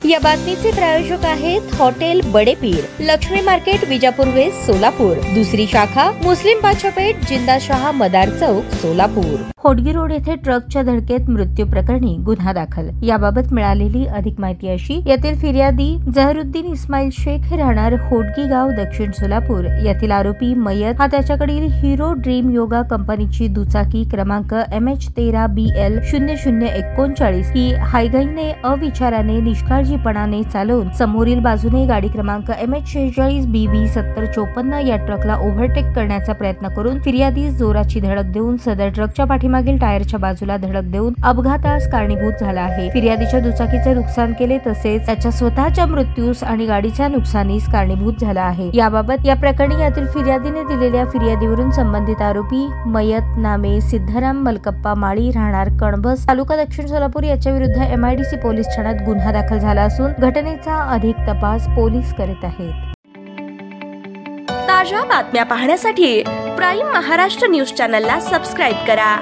या बातमीचे प्रायोजक आहेत hotel Badepir, Lakshmi market, Vijapur west, Solapur. दुसरी शाखा मुस्लिम बादशाहपेठ, जिंदाशाह मदार चौक, सोलापूर। होडगी रोड येथे ट्रकच्या धडकेत मृत्यू प्रकरणी गुन्हा दाखल। याबाबत मिळालेली अधिक माहिती अशी, यातील फिर्यादी जहरुद्दीन इस्माईल शेख हे राहणार होडगी गाव, दक्षिण सोलापूर यातील आरोपी मयत हा त्याच्याकडील हिरो ड्रीम योगा कंपनीची दुचाकी क्रमांक MH13BL 0039 ही हायगाईने अविचाराने निष्काळजीपणाने चालवून समोरील बाजूने गाडी क्रमांक MH46BB 7054 या ट्रकला ओव्हरटेक करण्याचा प्रयत्न करून फिर्यादीस जोराची धडक देऊन सदर ट्रकच्या पाठीमागील टायरच्या बाजूला धडक देऊन अपघातास कारणीभूत झाला आहे। फिर्यादीच्या दुचाकीचे नुकसान केले तसेच त्याच्या स्वतःच्या मृत्यूस आणि गाडीच्या नुकसानीस कारणीभूत झाला आहे। याबाबत या प्रकरणी यातील फिर्यादीने दिलेल्या फिर्यादीवरून संबंधित आरोपी मयत नामे सिद्धराम मलकप्पा माळी राहणार कणबस, तालुका दक्षिण सोलापूर याच्या विरुद्ध MIDC पोलीस ठाण्यात गुन्हा दाखल झाला असून घटनेचा अधिक तपास पोलीस करीत आहेत। ताज्या बातम्या पाहण्यासाठी प्राईम महाराष्ट्र न्यूज चॅनलला सबस्क्राईब करा।